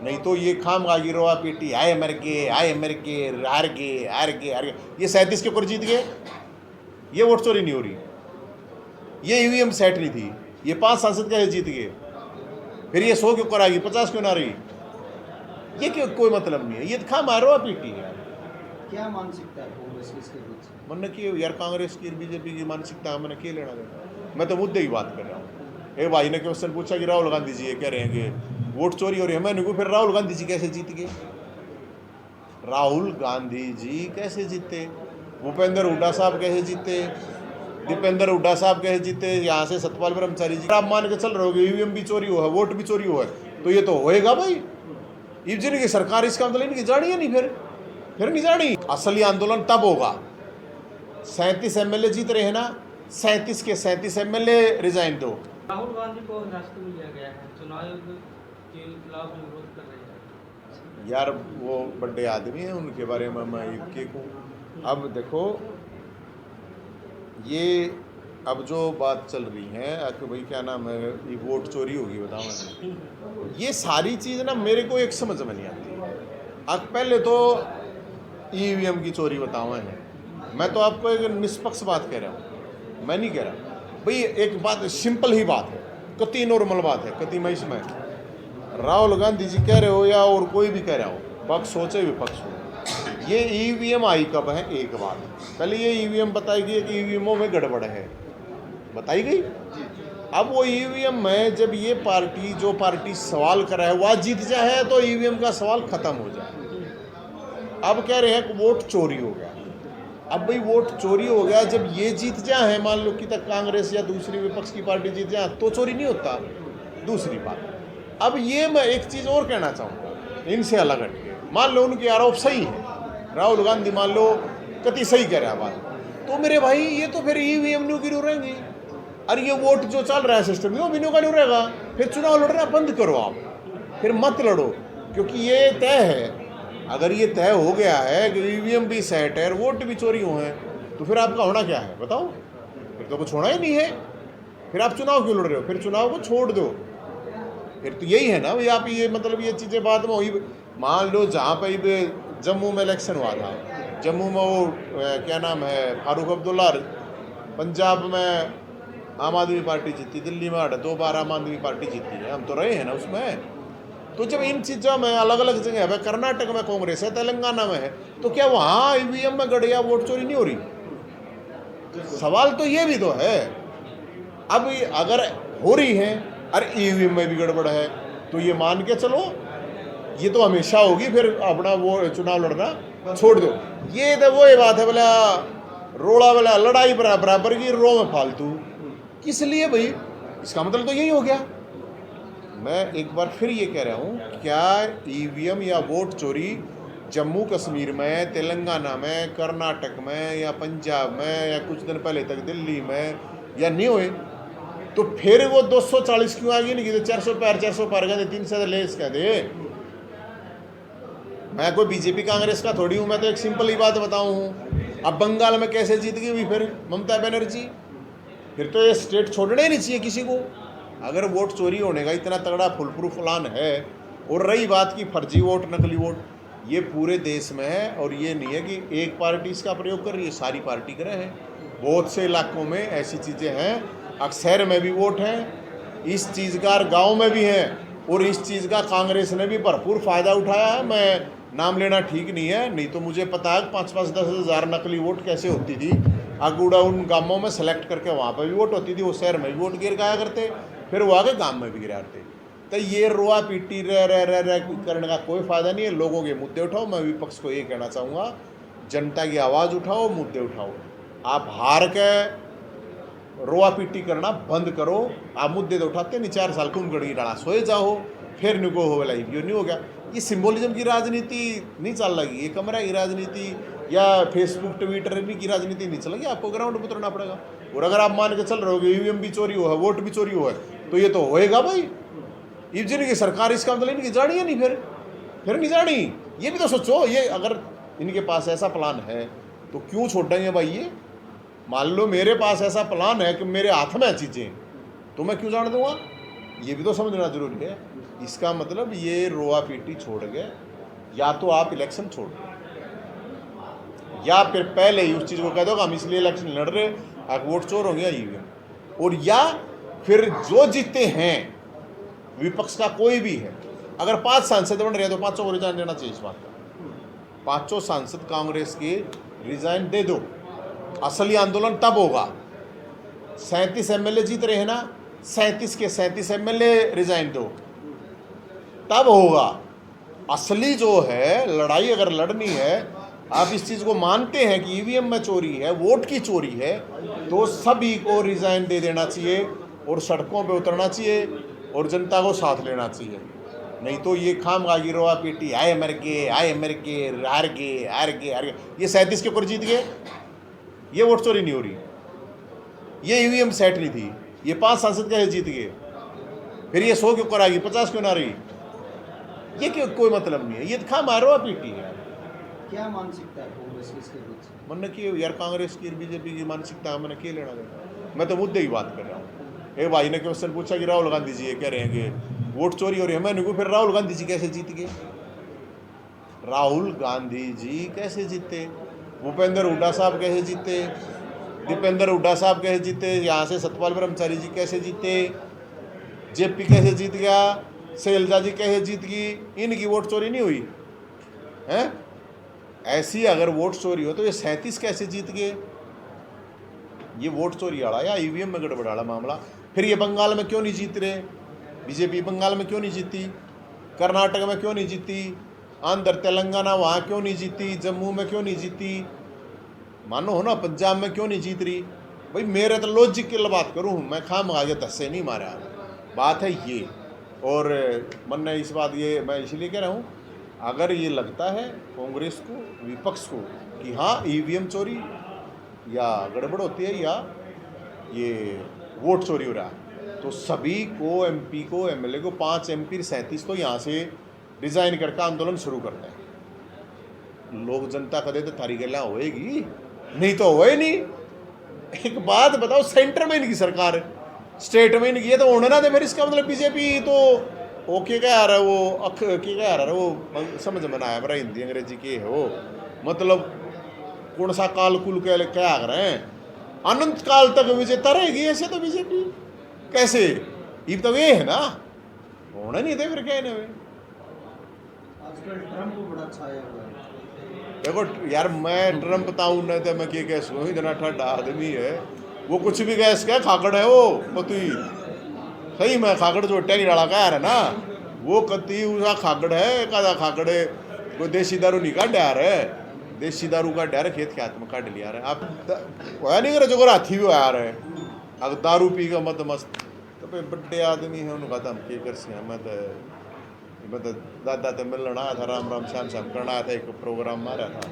नहीं तो ये खाम खागी रोआ पीटी, आए मर गए, हार गए। ये 37 के ऊपर जीत गए, ये वोट चोरी नहीं हो रही, ये ईवीएम सेट नहीं थी, ये 5 सांसद कैसे जीत गए, फिर ये 100 के ऊपर आ गई, 50 क्यों ना रही, ये क्यों कोई मतलब नहीं है, ये खाम रोआ पीटी है। क्या मानसिकता है कांग्रेस की इसके बीच? मन की यार कांग्रेस की बीजेपी की मानसिकता मैंने क्या लेना देना, मैं तो मुद्दे की बात कर रहा हूँ। एक भाई ने क्वेश्चन पूछा कि राहुल गांधी जी ये कह रहे हैं कि वोट चोरी हो रही है, मैंने को फिर राहुल गांधी जी कैसे जीत गए, राहुल गांधी जी कैसे जीते, भूपेंद्र हुड्डा साहब कैसे जीते, दीपेंद्र हुड्डा साहब कैसे जीते, यहाँ से सतपाल ब्रह्मचारी जी, आप मान के चल रहे हो कि ईवीएम भी चोरी हुआ है, वोट भी चोरी हुआ है, तो ये तो होएगा भाई, इवन की सरकार इसका मतलब इनकी जानी है नहीं, फिर नहीं जानी। असली आंदोलन तब होगा, 37 एमएलए जीत रहे हैं ना, 37 के 37 एमएलए रिजाइन दो। राहुल गांधी को हिरासत में लिया गया है, चुनाव आयोग के खिलाफ विरोध कर रहे हैं। यार वो बड़े आदमी हैं, उनके बारे में मैं क्या कहूँ। अब देखो ये अब जो बात चल रही है कि भाई क्या नाम है, ये वोट चोरी होगी, बताओ, ये सारी चीज़ ना मेरे को एक समझ में नहीं आती। अब पहले तो ईवीएम की चोरी बताओ है, मैं तो आपको एक निष्पक्ष बात कह रहा हूँ, मैं नहीं कह रहा भाई, एक बात सिंपल ही बात है, कति नॉर्मल बात है, कति मैं इसमें राहुल गांधी जी कह रहे हो या और कोई भी कह रहा हो, पक्ष सोचे विपक्ष हो, ये ईवीएम आई कब है, एक बात पहले ये ईवीएम बताई गई कि ईवीएमों में गड़बड़ है, बताई गई। अब वो ईवीएम में जब ये पार्टी जो पार्टी सवाल कर रहा है वह जीत जाए तो ईवीएम का सवाल खत्म हो जाए। अब कह रहे हैं कि वोट चोरी हो गया, अब भाई वोट चोरी हो गया, जब ये जीत जाए, मान लो कि तक कांग्रेस या दूसरी विपक्ष की पार्टी जीत जाए तो चोरी नहीं होता। दूसरी बात, अब ये मैं एक चीज़ और कहना चाहूँगा इनसे अलग हट के, मान लो उनके आरोप सही है, राहुल गांधी मान लो कति सही कह रहा है बात, तो मेरे भाई ये तो फिर ईवीएम न्यू की न्यू रहेंगी, अरे ये वोट जो चल रहा है सिस्टम वो भी न्यू का न्यू रहेगा, फिर चुनाव लड़ना बंद करो आप, फिर मत लड़ो, क्योंकि ये तय है, अगर ये तय हो गया है कि ईवीएम भी सेट है, वोट भी चोरी हुए हैं, तो फिर आपका होना क्या है बताओ, फिर तो कुछ होना ही नहीं है, फिर आप चुनाव क्यों लड़ रहे हो, फिर चुनाव को छोड़ दो, फिर तो यही है ना भाई। आप ये मतलब ये चीज़ें बाद में हुई, मान लो जहाँ पर जम्मू में इलेक्शन हुआ था, जम्मू में वो क्या नाम है फारूक अब्दुल्ला, पंजाब में आम आदमी पार्टी जीती, दिल्ली में 2 बार आम आदमी पार्टी जीती है, हम तो रहे हैं ना उसमें। तो जब इन चीज़ों में अलग अलग जगह है, कर्नाटक में कांग्रेस है, तेलंगाना में है, तो क्या वहाँ ईवीएम में गड़िया वोट चोरी नहीं हो रही? सवाल तो ये भी तो है। अब अगर हो रही है, अरे ईवीएम में भी गड़बड़ है, तो ये मान के चलो ये तो हमेशा होगी, फिर अपना वो चुनाव लड़ना छोड़ दो। ये तो वो बात है बोला रोड़ा वाला लड़ाई बराबर की, रो में फालतू किस लिए भाई, इसका मतलब तो यही हो गया। मैं एक बार फिर ये कह रहा हूँ, क्या ईवीएम या वोट चोरी जम्मू कश्मीर में, तेलंगाना में, कर्नाटक में या पंजाब में या कुछ दिन पहले तक दिल्ली में या नहीं हुए, तो फिर वो 240 क्यों आ गई, नहीं तो 400 पार कहते, 300 लेस कहते। मैं कोई बीजेपी कांग्रेस का थोड़ी हूँ, मैं तो एक सिंपल ही बात बताऊँ हूँ। अब बंगाल में कैसे जीत गई भी फिर ममता बनर्जी, फिर तो ये स्टेट छोड़ना ही नहीं चाहिए किसी को, अगर वोट चोरी होने का इतना तगड़ा फुल प्रूफ प्लान है। और रही बात की फर्जी वोट, नकली वोट, ये पूरे देश में है, और ये नहीं है कि एक पार्टी इसका प्रयोग कर रही है, सारी पार्टी कर रहे हैं। बहुत से इलाकों में ऐसी चीज़ें हैं, अक्सर में भी वोट है, इस चीज़ का गाँव में भी है, और इस चीज़ का कांग्रेस ने भी भरपूर फ़ायदा उठाया है। मैं नाम लेना ठीक नहीं है, नहीं तो मुझे पता है 5-10 हज़ार नकली वोट कैसे होती थी। अगूड़ा उन गांवों में सेलेक्ट करके वहाँ पर भी वोट होती थी, वो शहर में भी वोट गिर गाया करते, फिर वो आगे गांव में भी गिरा करते। तो ये रोआ पीटी रह करने का कोई फ़ायदा नहीं है। लोगों के मुद्दे उठाओ। मैं विपक्ष को ये कहना चाहूँगा, जनता की आवाज़ उठाओ, मुद्दे उठाओ। आप हार के रोआ पीटी करना बंद करो। आप मुद्दे तो उठाते नहीं, 4 साल कुम गड़ी डाला सोए जाओ, फिर निको हो वाला ये नहीं हो गया। ये सिंबोलिज्म की राजनीति नहीं चल रही, ये कमरा की राजनीति या फेसबुक ट्विटर की राजनीति नहीं चलेगी, आपको ग्राउंड पर उतरना पड़ेगा। और अगर आप मान के चल रहे हो कि ईवीएम भी चोरी हुआ है, वोट भी चोरी हुआ है, तो ये तो होएगा भाई। इवन की सरकार इसका मतलब इनकी जानी है नहीं, फिर नहीं जानी। ये भी तो सोचो, ये अगर इनके पास ऐसा प्लान है तो क्यों छोड़ेंगे भाई। ये मान लो मेरे पास ऐसा प्लान है कि मेरे हाथ में चीज़ें, तो मैं क्यों जान दूंगा, ये भी तो समझना जरूरी है। इसका मतलब ये रोआ पीटी छोड़ गए, या तो आप इलेक्शन छोड़ दो या फिर पहले ही उस चीज़ को कह दो कि हम इसलिए इलेक्शन लड़ रहे हैं वोट चोर हो गया ईवीएम, और या फिर जो जीते हैं विपक्ष का कोई भी है, अगर 5 सांसद बन रहे हैं तो 5 को रिजाइन देना चाहिए इस बात का। 5 सांसद कांग्रेस के रिजाइन दे दो, असली आंदोलन तब होगा। 37 एमएलए जीत रहे हैं ना, 37 के 37 एमएलए रिजाइन दो, तब होगा असली जो है लड़ाई। अगर लड़नी है, आप इस चीज़ को मानते हैं कि ईवीएम में चोरी है, वोट की चोरी है, तो सभी को रिजाइन दे देना चाहिए और सड़कों पे उतरना चाहिए और जनता को साथ लेना चाहिए। नहीं तो ये खामगागी रोआ पीटी, आए मर गए, हार गए, ये 37 के ऊपर जीत गए, ये वोट चोरी नहीं हो रही, ये ईवीएम सेट नहीं थी, ये 5 सांसद कैसे जीत गए, फिर ये 100 के ऊपर आ गई, 50 क्यों ना रही, ये क्यों कोई मतलब नहीं है, ये खामा रोआ पीटी है। क्या मानसिकता है कांग्रेस की इसके बीच? मैंने कि यार कांग्रेस की बीजेपी की मानसिकता मैंने क्या लेना देना, मैं तो मुद्दे की बात कर रहा हूँ। एक भाई ने क्वेश्चन पूछा कि राहुल गांधी जी ये कह रहे हैं कि वोट चोरी हो रही है, मैंने कहा फिर राहुल गांधी जी कैसे जीत गए? राहुल गांधी जी कैसे जीते? भूपेंद्र हुड्डा साहब कैसे जीते? दीपेंद्र हुड्डा साहब कैसे जीते? यहाँ से सतपाल ब्रह्मचारी जी कैसे जीते? जेपी कैसे जीत गया? शैलजा जी कैसे जीत गई? इनकी वोट चोरी नहीं हुई है? ऐसी अगर वोट चोरी हो तो ये 37 कैसे जीत गए? ये वोट चोरी वाला या ईवीएम में गड़बड़ वाला मामला। फिर ये बंगाल में क्यों नहीं जीत रहे? बीजेपी बंगाल में क्यों नहीं जीती? कर्नाटक में क्यों नहीं जीती? आंध्र तेलंगाना वहाँ क्यों नहीं जीती? जम्मू में क्यों नहीं जीती? मानो हो ना, पंजाब में क्यों नहीं जीत रही? भाई मेरे तो लॉजिकल बात करूँ, मैं खाम आगे धस्से नहीं मारा, बात है ये। और मन इस बात ये मैं इसलिए कह रहा हूँ, अगर ये लगता है कांग्रेस को, विपक्ष को कि हाँ ईवीएम चोरी या गड़बड़ होती है या ये वोट चोरी हो रहा है, तो सभी को, एमपी को, एमएलए को, 5 एमपी 37 तो यहाँ से रिजाइन करके आंदोलन शुरू करते हैं। लोग जनता कदे तो थारी गला होएगी, नहीं तो होए नहीं। एक बात बताओ, सेंटर में इनकी सरकार है, स्टेट में इनकी है, तो होने ना दे फिर। इसका मतलब बीजेपी तो ओके क्या आ रहा है, वो अख के क्या आ रहा है, वो समझ में ना आया मेरा हिंदी अंग्रेजी के है वो, मतलब कौन सा काल कुल क्या आ रहे हैं, अनंत काल तक विजेता रहेगी ऐसे तो बीजेपी कैसे? ये तो ये है ना, होने नहीं थे फिर क्या इन्हें। आजकल ट्रम्प बड़ा छाया हुआ है। देखो यार, मैं ट्रम्प बताऊँ नहीं तो मैं क्या कह सकूँ, इतना ठंडा आदमी है वो, कुछ भी गैस क्या खाकड़ है वो कती, सही में खाकड़ जो टेली डाला का यार है ना, वो कती उसका खाकड़ है, कादा खाकड़ है, कोई देसी दारू नहीं काट यार है, देसी दारू का डर खेत के हाथ में काट लिया है। आप वह नहीं करे जो हाथी भी आ रहे हैं, अगर दारू पी का मत मस्त, तो भाई बड्डे आदमी है उन्होंने कहा हम क्या कर से, मैं तो दादा तो मिलना आया था, राम राम श्याम श्याम करना आया था, एक प्रोग्राम मारा था।